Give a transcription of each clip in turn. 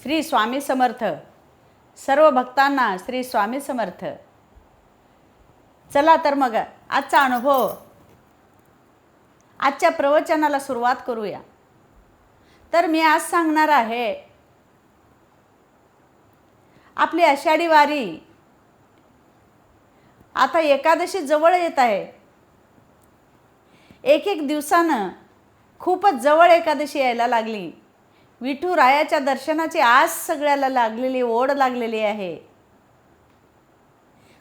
श्री स्वामी समर्थ. सर्व भक्तांना श्री स्वामी समर्थ. चला तर मग आजचा अनुभव, आजच्या प्रवचनाला सुरुवात करूया. तर मी आज सांगणार आहे आपली आषाढी वारी. आता एकादशी जवळ येत आहे. एक एक दिवसानं खूपच जवळ एकादशी यायला लागली. विठुरायाच्या दर्शनाची आस सगळ्याला लागलेली, ओढ लागलेली आहे.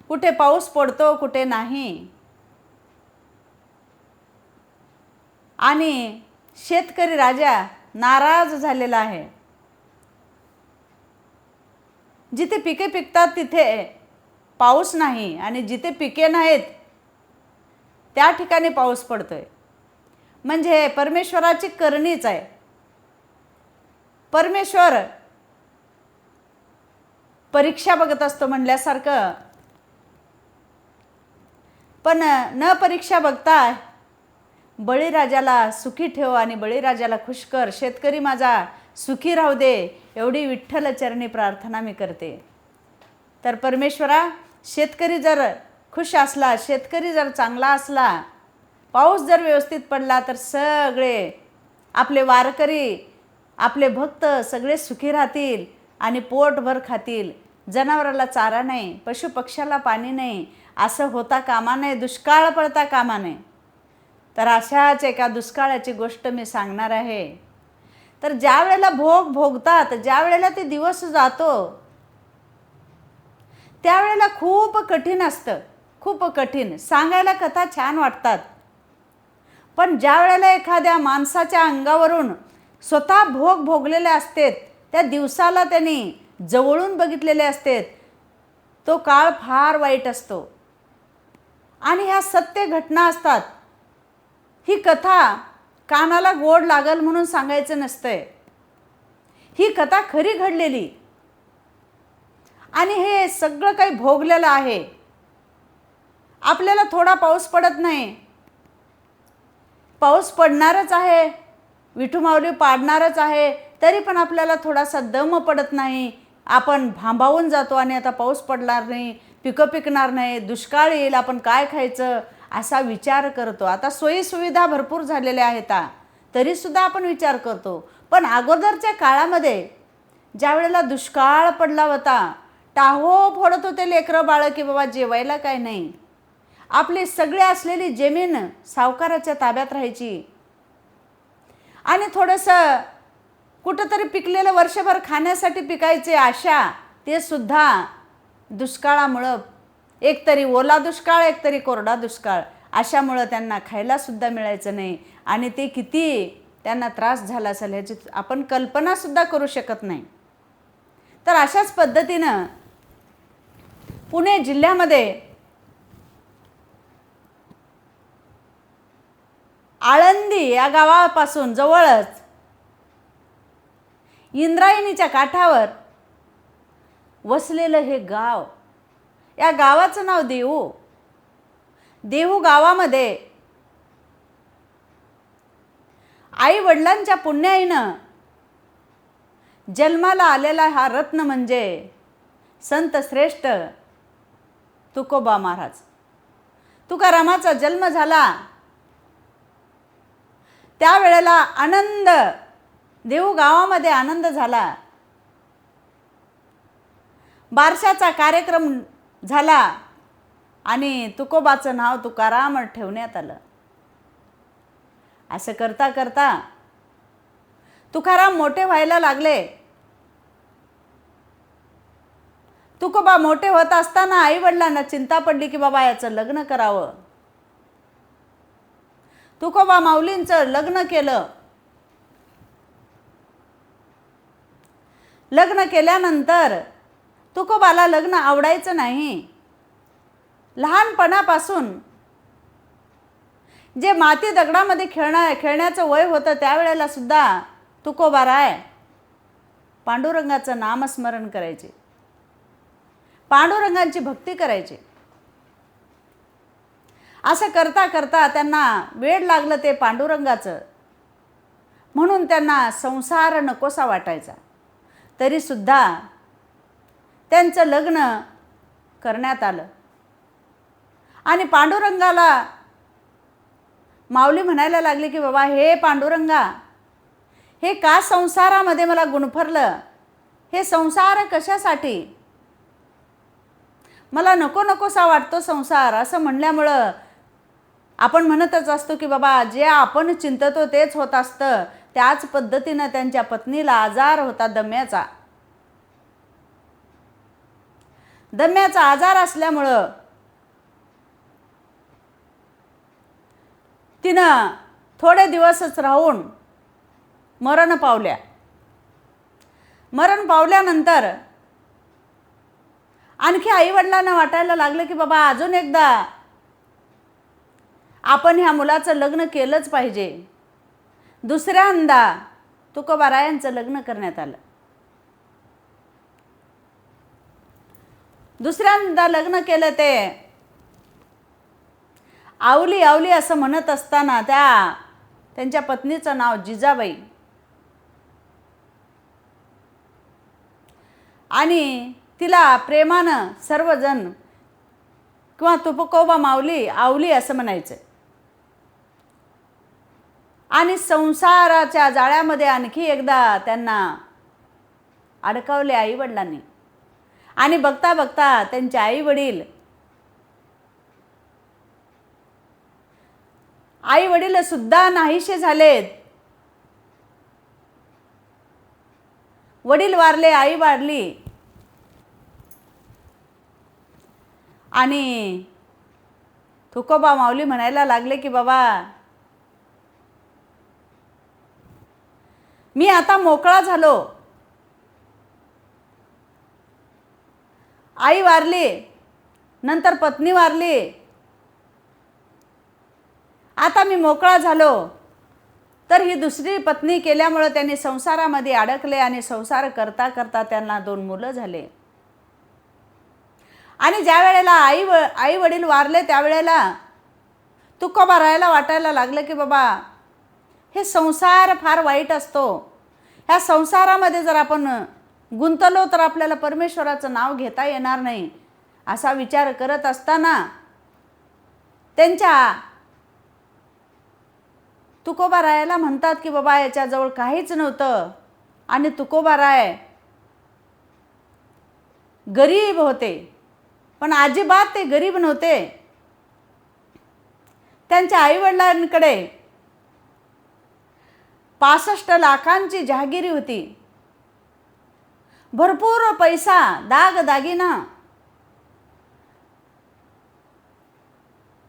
कुठे पाऊस पडतो, कुठे नाही. आणि शेतकरी राजा नाराज झालेला आहे. जिथे पिके पिकतात तिथे पाऊस नाही, आणि जिथे पिके नाहीत त्या ठिकाणी पाऊस पडतोय. म्हणजे परमेश्वराची करणीच आहे. परमेश्वर परीक्षा बघत असतो म्हणल्यासारखं. पण न परीक्षा बघता बळीराजाला सुखी ठेव आणि बळीराजाला खुश कर. शेतकरी माझा सुखी राहू दे, एवढी विठ्ठल चरणी प्रार्थना मी करते. तर परमेश्वरा, शेतकरी जर खुश असला, शेतकरी जर चांगला असला, पाऊस जर व्यवस्थित पडला, तर सगळे आपले वारकरी, आपले भक्त सगळे सुखी राहतील आणि पोटभर खातील. जनावराला चारा नाही, पशुपक्ष्याला पाणी नाही, असं होता कामा नये. दुष्काळ पडता कामा नये. तर अशाच एका दुष्काळाची गोष्ट मी सांगणार आहे. तर ज्या वेळेला भोग भोगतात, ज्या वेळेला ते दिवस जातो, त्यावेळेला खूप कठीण असतं. खूप कठीण. सांगायला कथा छान वाटतात, पण ज्या वेळेला एखाद्या माणसाच्या अंगावरून स्वतः भोग भोगलेले असतात, त्या दिवसाला त्यांनी जवळून बघितलेले असतात, तो काळ फार वाईट असतो. आणि ह्या सत्य घटना असतात. ही कथा कानाला गोड लागल म्हणून सांगायचं नसतंय. ही कथा खरी घडलेली, आणि हे सगळं काही भोगलेलं आहे. आपल्याला थोडा पाऊस पडत नाही, पाऊस पडणारच आहे, विठुमाऊली पाडणारच आहे, तरी पण आपल्याला थोडासा दम पडत नाही. आपण भांबावून जातो आणि आता पाऊस पडणार नाही, पिकं पिकणार नाही, दुष्काळ येईल, आपण काय खायचं असा विचार करतो. आता सोयीसुविधा भरपूर झालेल्या आहेत, तरीसुद्धा आपण विचार करतो. पण अगोदरच्या काळामध्ये ज्या वेळेला दुष्काळ पडला होता, टाहो फोडत होते लेकरं बाळं की बाबा जेवायला काय नाही. आपली सगळी असलेली जमीन सावकाराच्या ताब्यात राहायची, आणि थोडंसं कुठंतरी पिकलेलं वर्षभर खाण्यासाठी पिकायचे आशा, ते सुद्धा दुष्काळामुळं, एकतरी ओला दुष्काळ, एकतरी कोरडा दुष्काळ, अशामुळं त्यांना खायलासुद्धा मिळायचं नाही. आणि ते किती त्यांना त्रास झाला असेल ह्याची आपण कल्पनासुद्धा करू शकत नाही. तर अशाच पद्धतीनं पुणे जिल्ह्यामध्ये आळंदी या गावापासून जवळच इंद्रायणीच्या काठावर वसलेलं हे गाव. या गावाचं नाव देहू. देहू गावामध्ये आई वडिलांच्या पुण्याईनं जन्माला आलेला हा रत्न म्हणजे संत श्रेष्ठ तुकोबा महाराज. तुकारामाचा जन्म झाला त्यावेळेला आनंद, देहू गावामध्ये आनंद झाला. बारशाचा कार्यक्रम झाला आणि तुकोबाचं नाव तुकाराम ठेवण्यात आलं. असं करता करता तुकाराम मोठे व्हायला लागले. तुकोबा मोठे होत असताना आई वडिलांना चिंता पडली की बाबा याचं लग्न करावं. तुकोबा माऊलींचं लग्न केलं. लग्न केल्यानंतर तुकोबाला लग्न आवडायचं नाही. लहानपणापासून जे माती दगडामध्ये खेळण्याचं वय होतं, त्यावेळेला सुद्धा तुकोबाराय पांडुरंगाचं नामस्मरण करायचे, पांडुरंगाची भक्ती करायचे. असं करता करता त्यांना वेड लागलं ते पांडुरंगाचं. म्हणून त्यांना संसार नकोसा वाटायचा. तरीसुद्धा त्यांचं लग्न करण्यात आलं. आणि पांडुरंगाला माऊली म्हणायला लागली की बाबा हे पांडुरंगा, हे का संसारामध्ये मला गुणफरलं? हे संसार कशासाठी? मला नको नकोसा वाटतो संसार. असं म्हणल्यामुळं आपण म्हणतच असतो की बाबा जे आपण चिंततो तेच होत असतं. त्याच पद्धतीनं त्यांच्या पत्नीला आजार होता दम्याचा. दम्याचा आजार असल्यामुळं तिनं थोडे दिवसच राहून मरण पावल्या. मरण पावल्यानंतर आणखी आईवडिलांना वाटायला लागलं की बाबा अजून एकदा आपण ह्या मुलाचं लग्न केलंच पाहिजे. दुसऱ्यांदा तुकोबारायांचं लग्न करण्यात आलं. दुसऱ्यांदा लग्न केलं. ते आवली आवली असं म्हणत असताना त्यांच्या पत्नीचं नाव जिजाबाई. आणि तिला प्रेमानं सर्वजण किंवा तुकोबा माऊली आवली असं म्हणायचं. आणि संसाराच्या जाळ्यामध्ये आणखी एकदा त्यांना अडकवले आईवडिलांनी. आणि बघता बघता त्यांचे आईवडील सुद्धा नाहीसे झालेत. वडील वारले, आई वारली. आणि तुकोबा माऊली म्हणायला लागले की बाबा मी आता मोकळा झालो. आई वारली, नंतर पत्नी वारली, आता मी मोकळा झालो. तर ही दुसरी पत्नी केल्यामुळे त्यांनी संसारामध्ये अडकले. आणि संसार करता करता त्यांना 2 मुलं झाले. आणि ज्या वेळेला आई वडील वारले त्यावेळेला तुकोबारायाला वाटायला लागलं की बाबा हे संसार फार वाईट असतो. ह्या संसारामध्ये जर आपण गुंतलो तर आपल्याला परमेश्वराचं नाव घेता येणार नाही. असा विचार करत असताना त्यांच्या तुकोबारायाला म्हणतात की बाबा याच्याजवळ काहीच नव्हतं. आणि तुकोबाराय गरीब होते, पण अजिबात ते गरीब नव्हते. त्यांच्या आईवडिलांकडे 65 लाखांची जहागिरी होती. भरपूर पैसा, दागदागिना,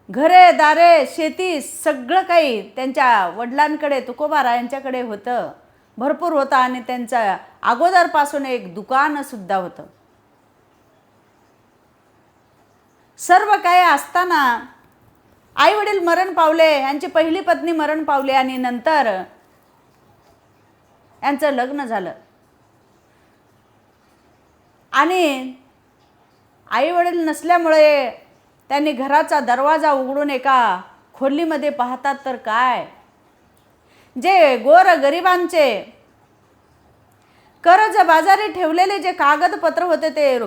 घरे दारे, शेती, सगळं काही त्यांच्या वडिलांकडे तुकोबारायांच्याकडे होतं. भरपूर होतं. आणि त्यांचं अगोदरपासून एक दुकान सुद्धा होतं. सर्व काही असताना आई वडील मरण पावले. यांची पहिली पत्नी मरण पावली. आणि नंतर यांचं लग्न झालं. आणि आई वडील नसल्यामुळे त्यांनी घराचा दरवाजा उघडून एका खोलीमध्ये पाहतात तर काय, जे गोर गरिबांचे कर्ज बाजारी ठेवलेले जे कागदपत्र होते ते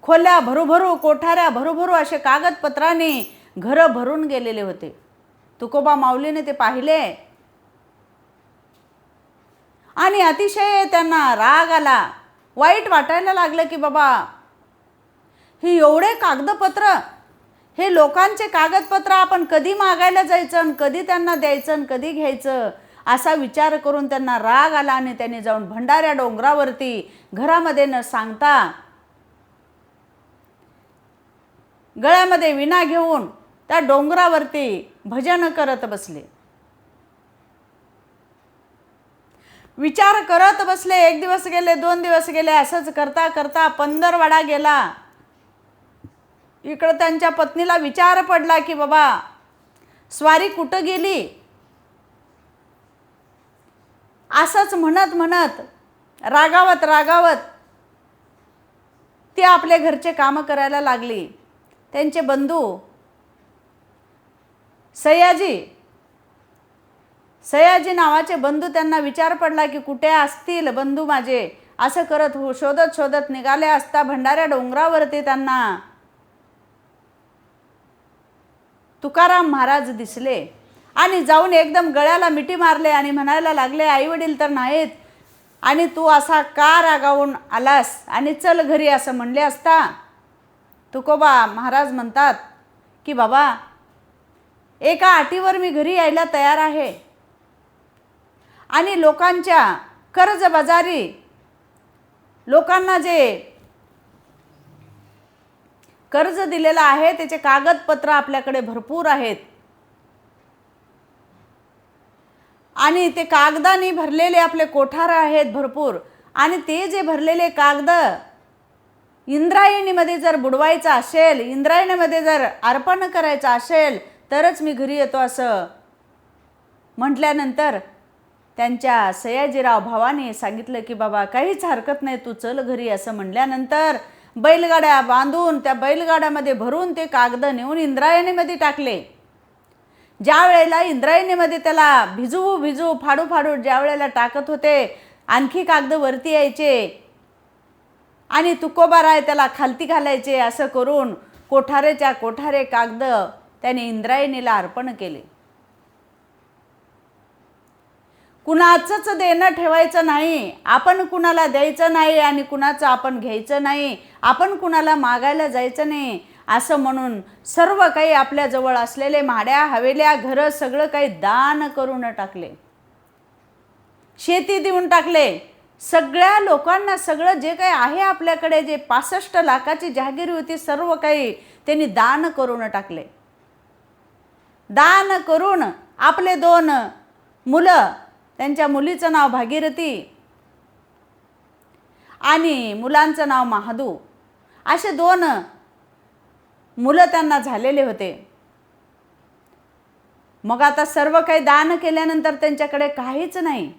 खोल्या भरूभरू, कोठाऱ्या भरूभरू असे कागदपत्रांनी घरं भरून गेलेले होते. तुकोबा माऊलीने ते पाहिले. आणि अतिशय त्यांना राग आला. वाईट वाटायला लागलं की बाबा ही एवढे कागदपत्र, हे लोकांचे कागदपत्र आपण कधी मागायला जायचं आणि कधी त्यांना द्यायचं आणि कधी घ्यायचं, असा विचार करून त्यांना राग आला. आणि त्यांनी जाऊन भंडाऱ्या डोंगरावरती घरामध्ये न सांगता गळ्यामध्ये विणा घेऊन त्या डोंगरावरती भजन करत बसले. विचार करत बसले. 1 दिवस गेले, 2 दिवस गेले. असंच करता करता 15 गेला. इकडं त्यांच्या पत्नीला विचार पडला की बाबा स्वारी कुठं गेली. असंच म्हणत म्हणत रागावत रागावत ती आपले घरचे कामं करायला लागली. त्यांचे बंधू सयाजी नावाचे बंधू, त्यांना विचार पडला की कुठे असतील बंधू माझे. असं करत शोधत शोधत निघाले असता भंडाऱ्या डोंगरावरती त्यांना तुकाराम महाराज दिसले आणि जाऊन एकदम गळ्याला मिठी मारले आणि म्हणायला लागले, आई वडील तर नाहीत आणि तू असा का रागावून आलास आणि चल घरी असं म्हणले असता तुकोबा महाराज म्हणतात की बाबा एका अटीवर मी घरी यायला तयार आहे आणि लोकांच्या कर्जबाजारी लोकांना जे कर्ज दिलेलं आहे त्याचे कागदपत्र आपल्याकडे भरपूर आहेत आणि ते कागदानी भरलेले आपले कोठार आहेत भरपूर आणि ते जे भरलेले कागद इंद्रायणीमध्ये जर बुडवायचं असेल, इंद्रायणीमध्ये जर अर्पण करायचं असेल तरच मी घरी येतो असं म्हटल्यानंतर त्यांच्या सयाजीराव भावाने सांगितलं की बाबा काहीच हरकत नाही, तू चल घरी असं म्हणल्यानंतर बैलगाड्या बांधून त्या बैलगाड्यामध्ये भरून ते कागद नेऊन इंद्रायणीमध्ये टाकले. ज्या वेळेला इंद्रायणीमध्ये त्याला भिजू फाडू ज्या वेळेला टाकत होते आणखी कागद वरती यायचे आणि तुकोबाराय त्याला खालती घालायचे. असं करून कोठारेच्या कोठारे कागद त्याने इंद्रायणीला अर्पण केले. कुणाचंच देणं ठेवायचं नाही, आपण कुणाला द्यायचं नाही आणि कुणाचं आपण घ्यायचं नाही, आपण कुणाला मागायला जायचं नाही असं म्हणून सर्व काही आपल्याजवळ असलेले म्हाड्या हवेल्या घरं सगळं काही दान करून टाकले. शेती देऊन टाकले. सगळ्या लोकांना सगळं जे काही आहे आपल्याकडे जे 65 लाखाची जहागिरी होती सर्व काही त्यांनी दान करून टाकले. दान करून आपले 2 मुलं, त्यांच्या मुलीचं नाव भागीरथी आणि मुलांचं नाव महादू, असे 2 मुलं त्यांना झालेले होते. मग आता सर्व काही दान केल्यानंतर त्यांच्याकडे काहीच नाही.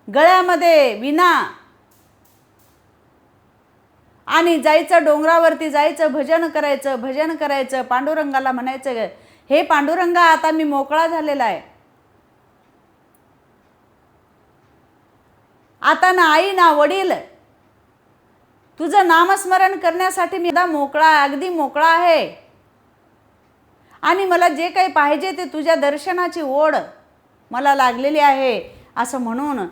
गळ्यामध्ये विना आणि जायचं डोंगरावरती जायचं, भजन करायचं, पांडुरंगाला म्हणायचं, हे पांडुरंगा आता मी मोकळा झालेला आहे, आता ना आई ना वडील तुझं नामस्मरण करण्यासाठी मी अगदी मोकळा आहे आणि मला जे काही पाहिजे ते तुझ्या दर्शनाची ओढ मला लागलेली आहे असं म्हणून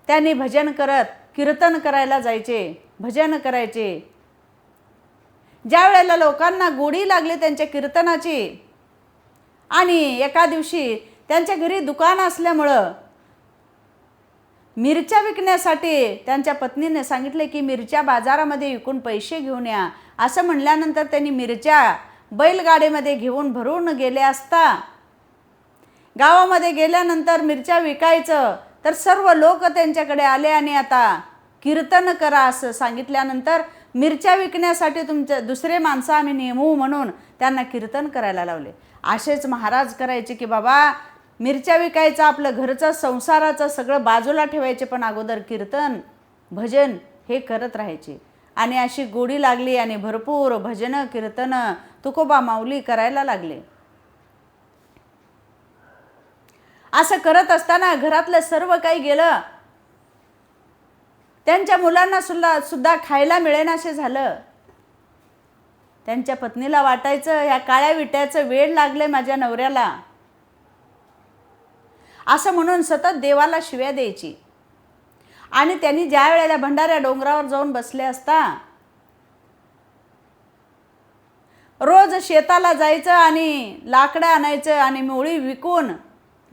त्यांनी भजन करत कीर्तन करायला जायचे, भजन करायचे. ज्या वेळेला लोकांना गोडी लागली त्यांच्या कीर्तनाची आणि एका दिवशी त्यांच्या घरी दुकान असल्यामुळं मिरच्या विकण्यासाठी त्यांच्या पत्नीने सांगितले की मिरच्या बाजारामध्ये विकून पैसे घेऊन या. असं म्हणल्यानंतर त्यांनी मिरच्या बैलगाडीमध्ये घेऊन भरून गेले असता गावामध्ये गेल्यानंतर मिरच्या विकायचं तर सर्व लोक त्यांच्याकडे आले आणि आता कीर्तन करा असं सांगितल्यानंतर मिरच्या विकण्यासाठी तुमचे दुसरे माणसं आम्ही नेमू म्हणून त्यांना कीर्तन करायला लावले. असेच महाराज करायचे की बाबा मिरच्या विकायचं आपलं घरचं संसाराचं सगळं बाजूला ठेवायचे पण अगोदर कीर्तन भजन हे करत राहायचे. आणि अशी गोडी लागली आणि भरपूर भजन कीर्तन तुकोबा माऊली करायला लागले. असं करत असताना घरातलं सर्व काही गेलं. त्यांच्या मुलांना सुद्धा खायला मिळेनासे झालं. त्यांच्या पत्नीला वाटायचं ह्या काळ्या विट्याचं वेड लागले माझ्या नवऱ्याला असं म्हणून सतत देवाला शिव्या द्यायची. आणि त्यांनी ज्या वेळेला भंडाऱ्या डोंगरावर जाऊन बसले असता रोज शेताला जायचं आणि लाकडं आणायचं आणि मोळी विकून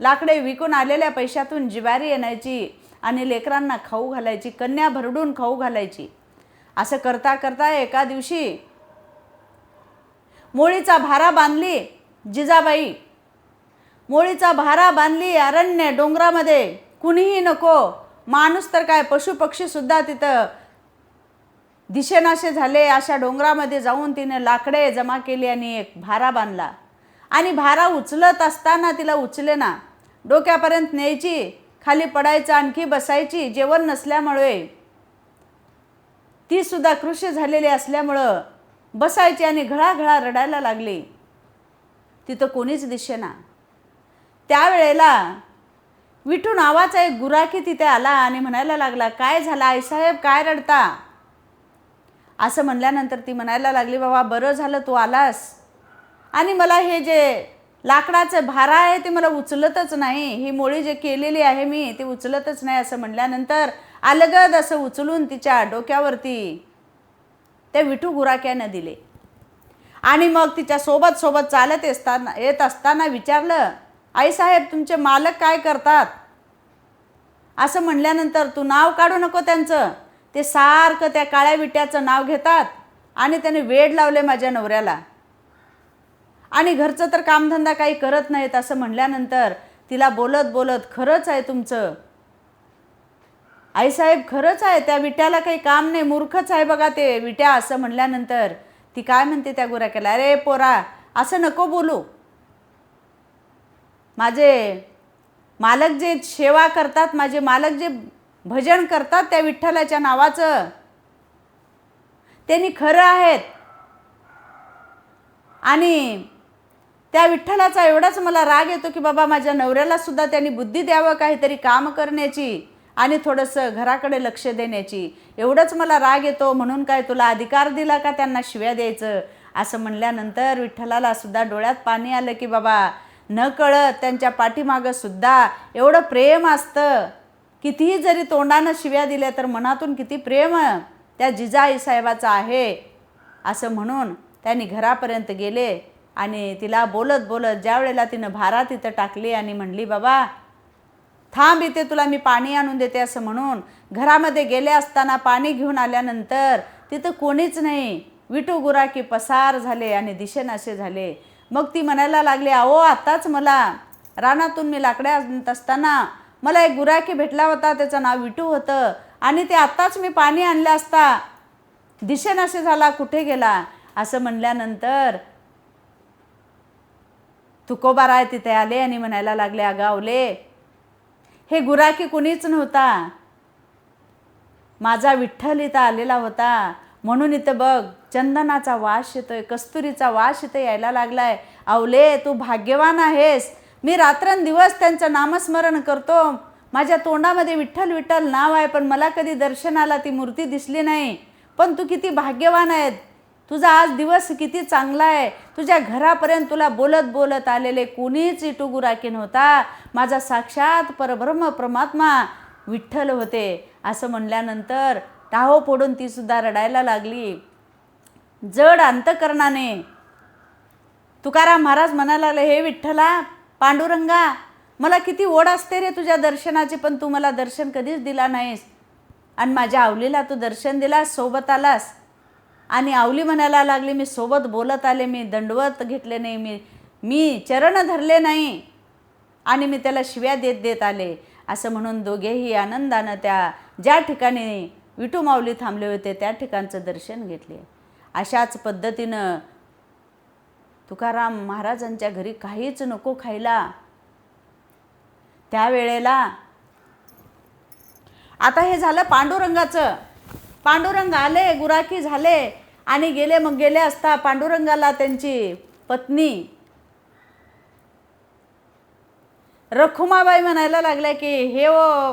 लाकडे विकून आलेल्या पैशातून जिवारी आणायची आणि लेकरांना खाऊ घालायची, कन्या भरडून खाऊ घालायची. असं करता करता एका दिवशी मोळीचा भारा बांधली जिजाबाई, मोळीचा भारा बांधली अरण्य डोंगरामध्ये, कुणीही नको, माणूस तर काय पशुपक्षी सुद्धा तिथं दिसेनासे झाले. अशा डोंगरामध्ये जाऊन तिने लाकडे जमा केली आणि एक भारा बांधला आणि भारा उचलत असताना तिला उचलेना, डोक्यापर्यंत न्यायची, खाली पडायचं, आणखी बसायची. जेवण नसल्यामुळे ती सुद्धा कृशी झालेली असल्यामुळं बसायची आणि घळाघळा रडायला लागली. तिथं कोणीच दिसेना. त्यावेळेला विठू नावाचा एक गुराखी तिथे आला आणि म्हणायला लागला, काय झालं आईसाहेब, काय रडता? असं म्हणल्यानंतर ती म्हणायला लागली, बाबा बरं झालं तू आलास, आणि मला हे जे लाकडाचं भारा आहे ते मला उचलतच नाही, ही मोळी जे केलेली आहे मी ती उचलतच नाही. असं म्हणल्यानंतर अलगद असं उचलून तिच्या डोक्यावरती त्या विठू गुराख्यानं दिले. आणि मग तिच्या सोबत सोबत चालत येत असताना विचारलं, आईसाहेब तुमचे मालक काय करतात? असं म्हणल्यानंतर, तू नाव काढू नको त्यांचं, ते सारखं त्या काळ्या विट्याचं नाव घेतात आणि त्याने वेड लावले माझ्या नवऱ्याला, आणि घरचं तर कामधंदा काही करत नाहीत. असं म्हणल्यानंतर तिला बोलत बोलत, खरंच आहे तुमचं आईसाहेब, खरंच आहे, त्या विट्याला काही काम नाही, मूर्खच आहे बघा ते विट्या. असं म्हणल्यानंतर ती काय म्हणते त्या गुराख्याला, अरे पोरा असं नको बोलू, माझे मालक जे सेवा करतात, माझे मालक जे भजन करतात त्या विठ्ठलाच्या नावाचं, त्यांनी खरं आहेत, आणि त्या विठ्ठलाचा एवढाच मला राग येतो की बाबा माझ्या नवऱ्याला सुद्धा त्यांनी बुद्धी द्यावं काहीतरी काम करण्याची आणि थोडंसं घराकडे लक्ष देण्याची, एवढंच मला राग येतो, म्हणून काय तुला अधिकार दिला का त्यांना शिव्या द्यायचं? असं म्हणल्यानंतर विठ्ठलाला सुद्धा डोळ्यात पाणी आलं की बाबा न कळत त्यांच्या पाठीमागं सुद्धा एवढं प्रेम असतं, कितीही जरी तोंडानं शिव्या दिल्या तर मनातून किती प्रेम त्या जिजाई साहेबाचं आहे. असं म्हणून त्यांनी घरापर्यंत गेले आणि तिला बोलत बोलत ज्या वेळेला तिनं भारा तिथं टाकली आणि म्हणली, बाबा थांब इथे तुला मी पाणी आणून देते. असं म्हणून घरामध्ये गेले असताना पाणी घेऊन आल्यानंतर तिथं कोणीच नाही, विठू गुराखी पसार झाले आणि दिशेनाशे झाले. मग ती म्हणायला लागली, अहो आताच मला रानातून मी लाकड्या आणत असताना मला एक गुराखी भेटला होता, त्याचं नाव विठू होतं, आणि ते आत्ताच मी पाणी आणलं असता दिशेनाशे झाला, कुठे गेला? असं म्हणल्यानंतर तुकोबाराय तिथे आले आणि म्हणायला लागले, अगावले हे गुराखी कुणीच नव्हता, माझा विठ्ठल इथं आलेला होता, म्हणून इथं बघ चंदनाचा वास येतोय, कस्तुरीचा वास इथं यायला लागलाय. आवले तू भाग्यवान आहेस, मी रात्रंदिवस त्यांचं नामस्मरण करतो, माझ्या तोंडामध्ये विठ्ठल विठ्ठल नाव आहे, पण मला कधी दर्शनाला ती मूर्ती दिसली नाही. पण तू किती भाग्यवान आहेत, तुझा आज दिवस किती चांगला आहे, तुझ्या घरापर्यंत तुला बोलत बोलत आलेले कोणीच विठू गुराखी नव्हता, माझा साक्षात परब्रह्म परमात्मा विठ्ठल होते. असं म्हणल्यानंतर टाहो फोडून ती सुद्धा रडायला लागली. जड अंतकरणाने तुकाराम महाराज म्हणायला लागले, हे विठ्ठला पांडुरंगा, मला किती ओढ असते रे तुझ्या दर्शनाची, पण तू मला दर्शन कधीच दिला नाहीस, आणि माझ्या आवलीला तू दर्शन दिलास, सोबत आलास. आणि आवली म्हणायला लागली, मी सोबत बोलत आले, मी दंडवत घेतले नाही, मी चरण धरले नाही, आणि मी त्याला शिव्या देत देत आले. असं म्हणून दोघेही आनंदानं त्या ज्या ठिकाणी विठू माऊली थांबले होते त्या ठिकाणचं दर्शन घेतले. अशाच पद्धतीनं तुकाराम महाराजांच्या घरी काहीच नको खायला. त्यावेळेला आता हे झालं पांडुरंगाचं. पांडुरंग आले, गुराखी झाले आणि गेले. मग गेले असता पांडुरंगाला त्यांची पत्नी रखुमाबाई म्हणायला लागल्या की, हे ओ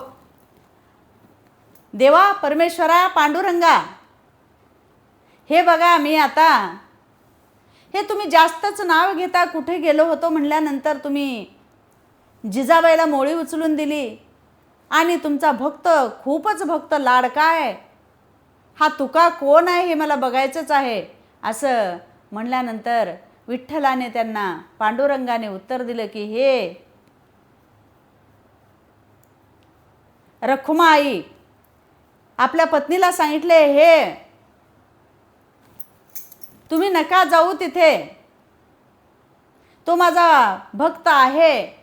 देवा परमेश्वरा पांडुरंगा, हे बघा मी आता हे तुम्ही जास्तच नाव घेता, कुठे गेलो होतो म्हणल्यानंतर तुम्ही जिजाबाईला मोळी उचलून दिली, आणि तुमचा भक्त खूपच भक्त लाडका आहे, हा तुका कोण आहे हे मला बघायचंच आहे. असं म्हणल्यानंतर विठ्ठलाने त्यांना पांडुरंगाने उत्तर दिलं की, हे रखुमाई आपल्या पत्नीला सांगितले, हे तुम्ही नका जाऊ तिथे, तो माझा भक्त आहे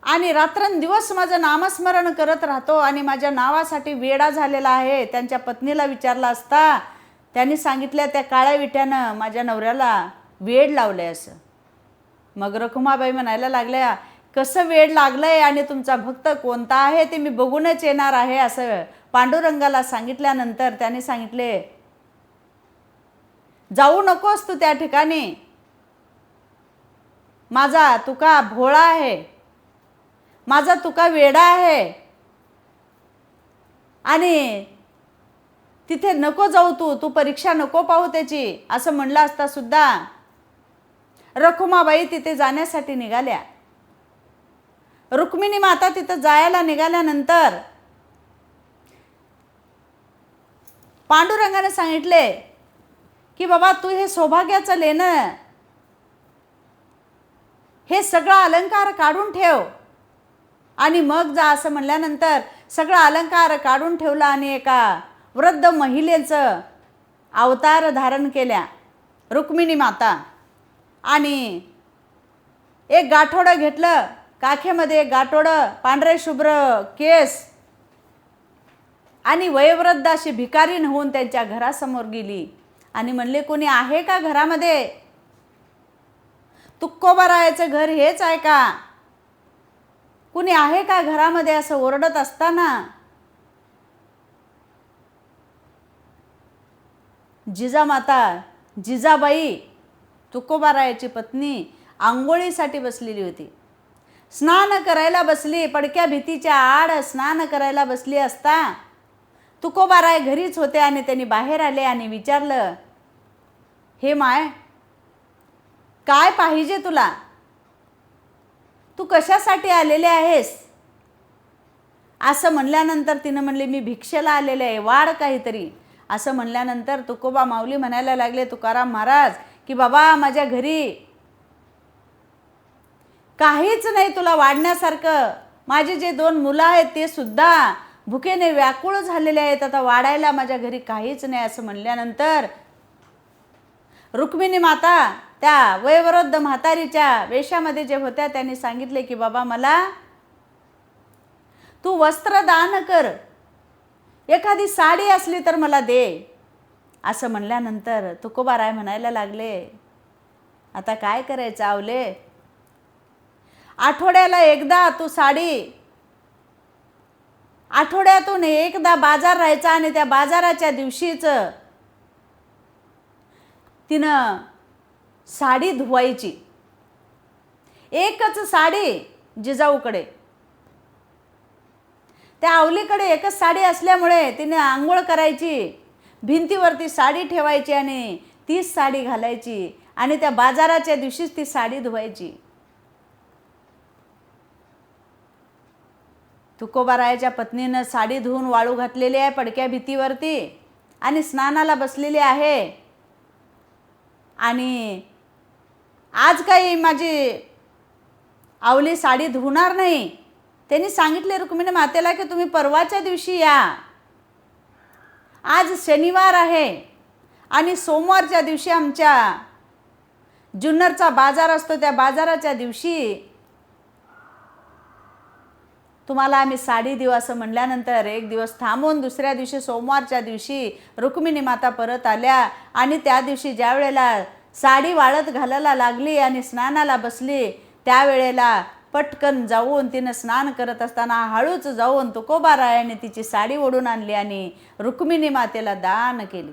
आणि रात्रंदिवस माझं नामस्मरण करत राहतो आणि माझ्या नावासाठी वेडा झालेला आहे. त्यांच्या पत्नीला विचारलं असता त्यांनी सांगितलं, त्या काळ्या विट्यानं माझ्या नवऱ्याला वेड लावलंय असं. मग रखुमाबाई म्हणायला लागल्या, कसं वेड लागलंय आणि तुमचा भक्त कोणता आहे ते मी बघूनच येणार आहे. असं पांडुरंगाला सांगितल्यानंतर त्याने सांगितले, जाऊ नकोस तू त्या ठिकाणी, माझा तुका भोळा आहे, माझा तुका वेडा आहे आणि तिथे नको जाऊ, तू परीक्षा नको पाहू त्याची, असं म्हणलं असता सुद्धा रखुमाबाई तिथे जाण्यासाठी निघाल्या. रुक्मिणी माता तिथं जायला निघाल्यानंतर पांडुरंगाने सांगितले की बाबा तू हे सौभाग्याचं लेणं, हे सगळं अलंकार काढून ठेव आणि मग जा, असं म्हणल्यानंतर सगळं अलंकार काढून ठेवला आणि एका वृद्ध महिलेचं अवतार धारण केल्या रुक्मिणी माता. आणि एक गाठोडं घेतलं, काखेमध्ये एक गाठोडं, पांढरे शुभ्र केस आणि वयोवृद्ध अशी भिकारीण होऊन त्यांच्या घरासमोर गेली आणि म्हणले, कोणी आहे का घरामध्ये? तुकोबारायाचं घर हेच आहे का? कुणी आहे का घरामध्ये? असं ओरडत असताना जिजाबाई तुकोबारायाची पत्नी आंघोळीसाठी बसलेली होती. स्नान करायला बसली, पडक्या भीतीच्या आड स्नान करायला बसली असता तुकोबाराय घरीच होते आणि त्यांनी बाहेर आले आणि विचारलं, हे माय, काय पाहिजे तुला? तू कशासाठी आलेले आहेस? असं म्हणल्यानंतर तिनं म्हणले, मी भिक्षेला आलेले आहे, वाढ काहीतरी. असं म्हणल्यानंतर तुकोबा माऊली म्हणायला लागले, तुकाराम महाराज, की बाबा माझ्या घरी काहीच नाही तुला वाढण्यासारखं. माझे जे 2 मुलं आहेत ते सुद्धा भुकेने व्याकुळ झालेले आहेत, आता वाढायला माझ्या घरी काहीच नाही. असं म्हणल्यानंतर रुक्मिणी माता त्या वयोवृद्ध म्हातारीच्या वेशामध्ये जे होत्या त्यांनी सांगितले की बाबा मला तू वस्त्र दान कर, एखादी साडी असली तर मला दे. असं म्हणल्यानंतर तुकोबाराय म्हणायला लागले, आता काय करायचं आवले, आठवड्याला एकदा तू साडी, आठवड्यातून एकदा बाजार राहायचा आणि त्या बाजाराच्या दिवशीच तिनं साडी धुवायची. एकच साडी जिजाऊकडे, त्या आवलीकडे एकच साडी असल्यामुळे तिने आंघोळ करायची, भिंतीवरती साडी ठेवायची आणि तीच साडी घालायची आणि त्या बाजाराच्या दिवशीच ती साडी धुवायची. तुकोबारायाच्या पत्नीनं साडी धुवून वाळू घातलेली आहे पडक्या भीतीवरती आणि स्नानाला बसलेली आहे. आणि आज काही माझी आवली साडी धुणार नाही. त्यांनी सांगितले रुक्मिणी मातेला की तुम्ही परवाच्या दिवशी या, आज शनिवार आहे आणि सोमवारच्या दिवशी आमच्या जुन्नरचा बाजार असतो, त्या बाजाराच्या दिवशी तुम्हाला आम्ही साडी देऊ. असं म्हणल्यानंतर एक दिवस थांबून दुसऱ्या दिवशी सोमवारच्या दिवशी रुक्मिणी माता परत आल्या आणि त्या दिवशी ज्या वेळेला साडी वाळत घालायला लागली आणि स्नानाला बसली त्यावेळेला पटकन जाऊन तिनं स्नान करत असताना हळूच जाऊन तुकोबारायाने तिची साडी ओढून आणली आणि रुक्मिणी मातेला दान केली.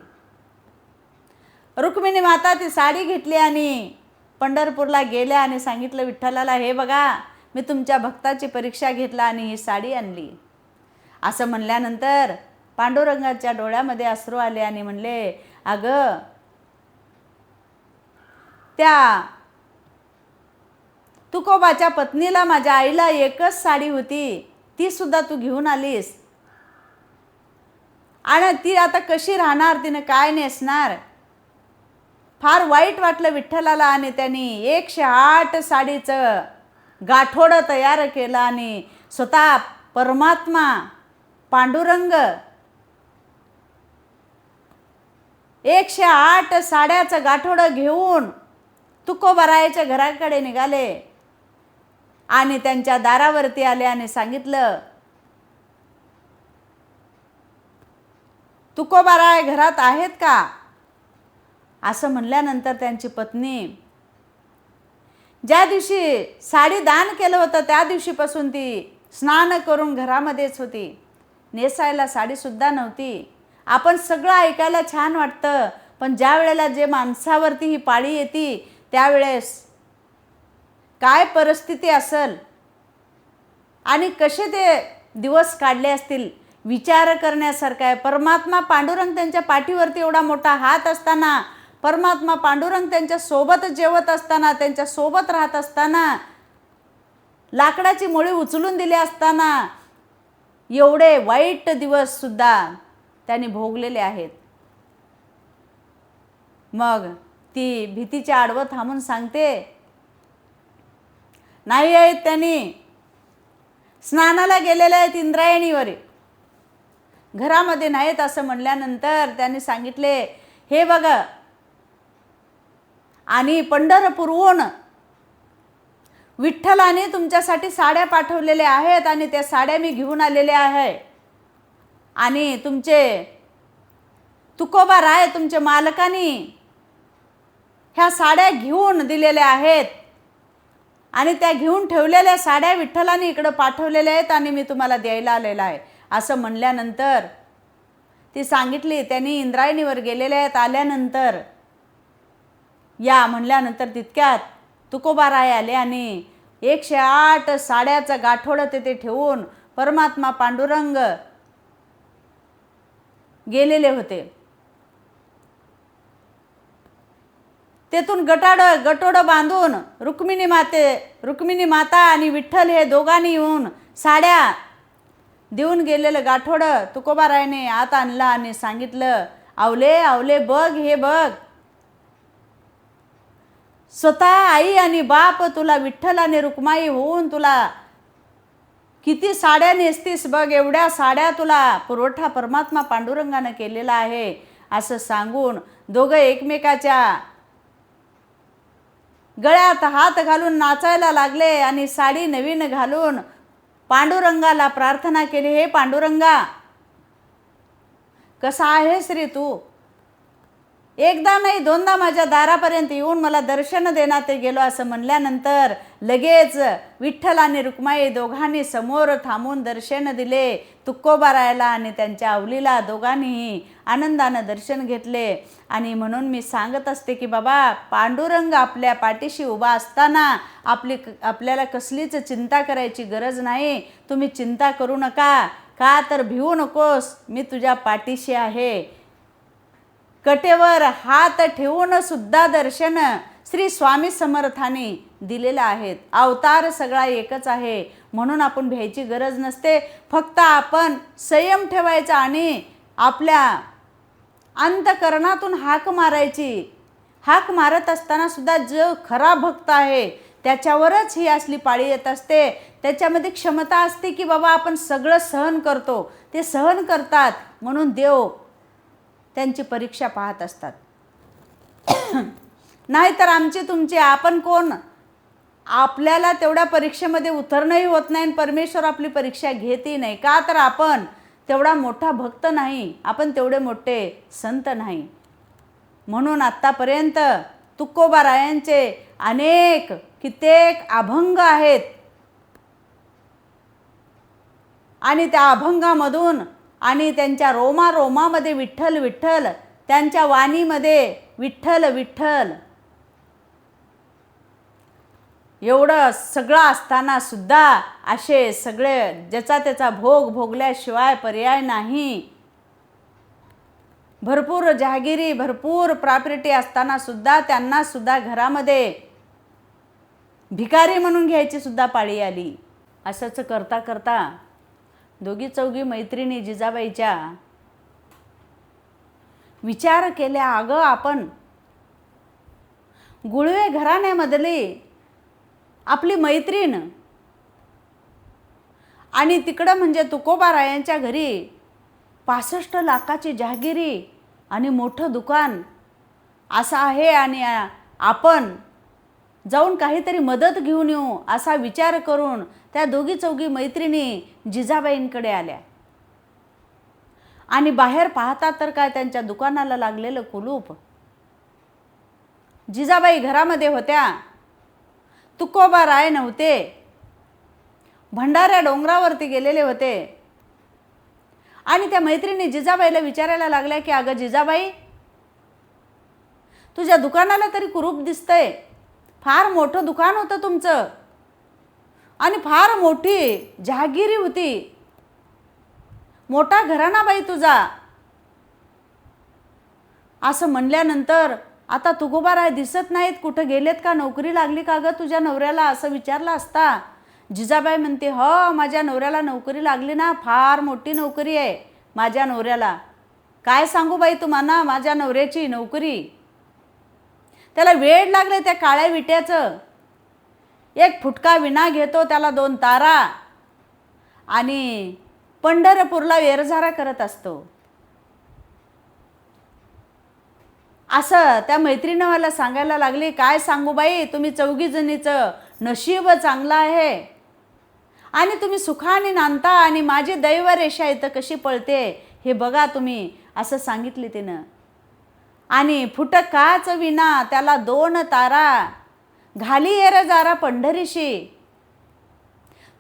रुक्मिणी माता ती साडी घेतली आणि पंढरपूरला गेल्या आणि सांगितलं विठ्ठलाला, हे बघा मी तुमच्या भक्ताची परीक्षा घेतला आणि ही साडी आणली. असं म्हणल्यानंतर पांडुरंगाच्या डोळ्यामध्ये अश्रू आले आणि म्हणले, अगं त्या तुकोबाच्या पत्नीला, माझ्या आईला एकच साडी होती, ती सुद्धा तू घेऊन आलीस आणि ती आता कशी राहणार, तिने काय नेसणार. फार वाईट वाटलं विठ्ठलाला आणि त्यांनी 108 साडीचं गाठोडं तयार केलं आणि स्वतः परमात्मा पांडुरंग 108 साड्याचं गाठोडं घेऊन तुकोबारायाच्या घराकडे निघाले आणि त्यांच्या दारावरती आले आणि सांगितलं, तुकोबाराय घरात आहेत का? असं म्हणल्यानंतर त्यांची पत्नी ज्या दिवशी साडी दान केलं होतं त्या दिवशीपासून ती स्नान करून घरामध्येच होती, नेसायला साडीसुद्धा नव्हती. आपण सगळं ऐकायला छान वाटतं, पण ज्या वेळेला जे माणसावरती ही पाळी येते त्यावेळेस काय परिस्थिती असेल आणि कसे ते दिवस काढले असतील विचार करण्यासारखा आहे. परमात्मा पांडुरंग त्यांच्या पाठीवरती एवढा मोठा हात असताना, परमात्मा पांडुरंग त्यांच्या सोबत जेवत असताना, त्यांच्या सोबत राहत असताना, लाकडाची मोळी उचलून दिली असताना एवढे वाईट दिवस सुद्धा त्यांनी भोगलेले आहेत. मग ती भीतीच्या आडवं थांबून सांगते, नाही आहेत त्यांनी स्नानाला गेलेले आहेत इंद्रायणीवर, घरामध्ये नाहीत असं म्हणल्यानंतर त्यांनी सांगितले, हे बघा, आणि पंढरपूरहून विठ्ठलाने तुमच्यासाठी साड्या पाठवलेल्या आहेत आणि त्या साड्या मी घेऊन आलेले आहे. आणि तुमचे तुकोबा राय, तुमच्या मालकानी ह्या साड्या घेऊन दिलेल्या आहेत आणि त्या घेऊन ठेवलेल्या साड्या विठ्ठलाने इकडं पाठवलेल्या आहेत आणि मी तुम्हाला द्यायला आलेला आहे असं म्हणल्यानंतर ती सांगितली, त्यांनी इंद्रायणीवर गेलेले आहेत. आल्यानंतर या म्हणल्यानंतर तितक्यात तुकोबाराय आले आणि 108 साड्याचं गाठोडं तेथे ठेवून परमात्मा पांडुरंग गेलेले होते. तेथून गटोडं बांधून रुक्मिणी माता आणि विठ्ठल हे दोघांनी येऊन साड्या देऊन गेलेलं गाठोडं तुकोबारायने आत आणलं आणि सांगितलं, आवले आवले बघ, हे बघ, स्वतः आई आणि बाप तुला विठ्ठल आणि रुक्माई होऊन तुला किती साड्या नेसतीस बघ, एवढ्या साड्या तुला पुरवठा परमात्मा पांडुरंगानं केलेला आहे असं सांगून दोघं एकमेकाच्या गळ्यात हात घालून नाचायला लागले आणि साडी नवीन घालून पांडुरंगाला प्रार्थना केली, हे पांडुरंगा, कसा आहेस रे तू? एकदा नाही दोनदा माझ्या दारापर्यंत येऊन मला दर्शन देण्यात गेलो असं म्हणल्यानंतर लगेच विठ्ठल आणि रुक्माई दोघांनी समोर थांबून दर्शन दिले. तुकोबारायला आणि त्यांच्या आवलीला दोघांनीही आनंदानं दर्शन घेतले. आणि म्हणून मी सांगत असते की बाबा, पांडुरंग आपल्या पाठीशी उभा असताना आपल्याला कसलीच चिंता करायची गरज नाही. तुम्ही चिंता करू नका, का तर भिवू नकोस, मी तुझ्या पाठीशी आहे. कटेवर हात ठेवून सुद्धा दर्शन श्री स्वामी समर्थांनी दिलेलं आहेत. अवतार सगळा एकच आहे, म्हणून आपण भ्यायची गरज नसते. फक्त आपण संयम ठेवायचा आणि आपल्या अंतकरणातून हाक मारायची. हाक मारत असताना सुद्धा जो खरा भक्त आहे त्याच्यावरच ही असली पाळी येत असते. त्याच्यामध्ये क्षमता असते की बाबा आपण सगळं सहन करतो. ते सहन करतात म्हणून देव त्यांची परीक्षा पाहत असतात. नाहीतर आमची तुमची आपण कोण? आपल्याला तेवढ्या परीक्षेमध्ये उतरणंही होत नाही आणि परमेश्वर आपली परीक्षा घेतही नाही. का तर आपण तेवढा मोठा भक्त नाही, आपण तेवढे मोठे संत नाही. म्हणून आत्तापर्यंत तुकोबारायांचे कित्येक अभंग आहेत आणि त्या अभंगामधून आणि त्यांच्या रोमामध्ये विठ्ठल विठ्ठल, त्यांच्या वाणीमध्ये विठ्ठल विठ्ठल एवढं सगळं असताना सुद्धा असे सगळे ज्याचा त्याचा भोग भोगल्याशिवाय पर्याय नाही. भरपूर जहागिरी, भरपूर प्रॉपर्टी असताना सुद्धा त्यांना सुद्धा घरामध्ये भिकारी म्हणून घ्यायची सुद्धा पाळी आली. असंच करता करता दोघी चौघी मैत्रिणी जिजाबाईच्या विचार केल्या, अगं आपण गुळवे घराण्यामधली आपली मैत्रीण आणि तिकडं म्हणजे तुकोबारायांच्या घरी 65 लाखाची जहागिरी आणि मोठं दुकान असं आहे आणि आपण जाऊन काहीतरी मदत घेऊन येऊ असा विचार करून त्या दोघी चौघी मैत्रिणी जिजाबाईंकडे आल्या. आणि बाहेर पाहता तर काय त्यांच्या दुकानाला लागलेलं कुलूप. जिजाबाई घरामध्ये होत्या, तुकोबाराय नव्हते, भंडाऱ्या डोंगरावरती गेलेले होते. आणि त्या मैत्रिणी जिजाबाईला विचारायला लागल्या की अगं जिजाबाई, तुझ्या दुकानाला तरी कुरूप दिसतंय, फार मोठं दुकान होतं तुमचं, आणि फार मोठी जहागिरी होती, मोठा घराणा बाई तुझा. असं म्हणल्यानंतर आता तुकोबाराय दिसत नाहीत, कुठं गेलेत का, नोकरी लागली का ग तुझ्या नवऱ्याला, असं विचारलं असता. जिजाबाई म्हणते, हो माझ्या नवऱ्याला नोकरी लागली ना, फार मोठी नोकरी आहे माझ्या नवऱ्याला. काय सांगू बाई तुम्हाला माझ्या नवऱ्याची नोकरी. त्याला वेळ लागले त्या काळ्या विट्याचं. एक फुटका विणा घेतो, त्याला 2 तारा, आणि पंढरपूरला वेरझारा करत असतो. असं त्या मैत्रिणीनं मला सांगायला लागली. काय सांगू बाई, तुम्ही 4घी जणीचं नशीब चांगलं आहे आणि तुम्ही सुखाने नांदता, आणि माझी दैवरेषा इथं कशी पळते हे बघा तुम्ही, असं सांगितले तिनं. आणि फुटकाच विना त्याला 2 तारा, घाली येर जारा पंढरीशी.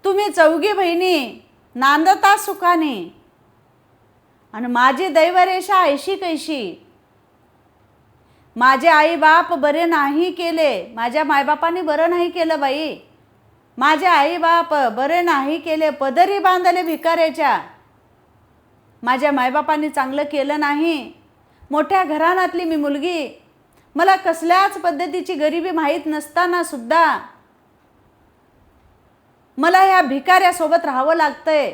तुम्ही 4घी बहिणी नांदता सुखाने, आणि माझी दैवरेषा ऐशी कैशी. माझे आई बाप बरे नाही केले, माझ्या मायबापांनी बरं नाही केलं बाई. माझे आई बाप बरे नाही केले, पदरी बांधले भिकाऱ्याच्या. माझ्या मायबापांनी चांगलं केलं नाही. मोठ्या घराण्यातली मी मुलगी, मला कसल्याच पद्धतीची गरिबी माहीत नसताना सुद्धा मला ह्या भिकाऱ्यासोबत राहावं लागतंय,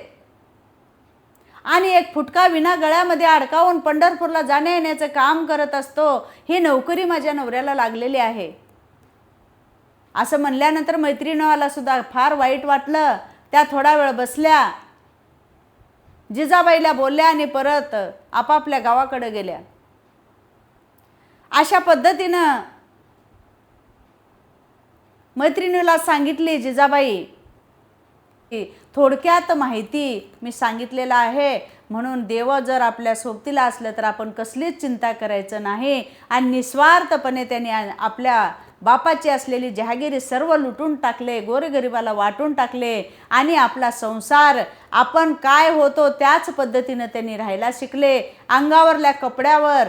आणि एक फुटका विना गळ्यामध्ये अडकावून पंढरपूरला जाण्या येण्याचं काम करत असतो. ही नोकरी माझ्या नवऱ्याला लागलेली आहे. असं म्हणल्यानंतर मैत्रिणीला सुद्धा फार वाईट वाटलं. त्या थोडा वेळ बसल्या, जिजाबाईला बोलल्या आणि परत आपापल्या गावाकडे गेल्या. अशा पद्धतीनं मैत्रिणीला सांगितली जिजाबाई. थोडक्यात माहिती मी सांगितलेलं आहे. म्हणून देव जर आपल्या सोबतीला असलं तर आपण कसलीच चिंता करायचं नाही, आणि निस्वार्थपणे त्यांनी आपल्या बापाची असलेली जहागिरी सर्व लुटून टाकले, गोरगरिबाला वाटून टाकले, आणि आपला संसार आपण काय होतो त्याच पद्धतीनं त्यांनी राहायला शिकले. अंगावरल्या कपड्यावर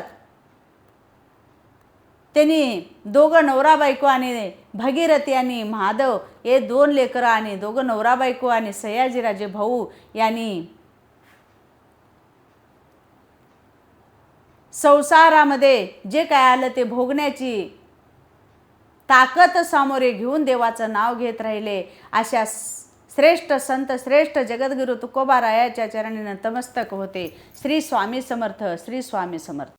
त्यांनी 2 नवरा बायको आणि भागीरथी आणि महादेव हे 2 लेकरं, आणि 2 नवरा बायको आणि सयाजीराजे भाऊ यांनी संसारामध्ये जे काय आलं ते भोगण्याची ताकद सामोरे घेऊन देवाचं नाव घेत राहिले. अशा श्रेष्ठ संत, श्रेष्ठ जगद्गुरु तुकोबारायाच्या चरणी नतमस्तक होते. श्री स्वामी समर्थ, श्री स्वामी समर्थ.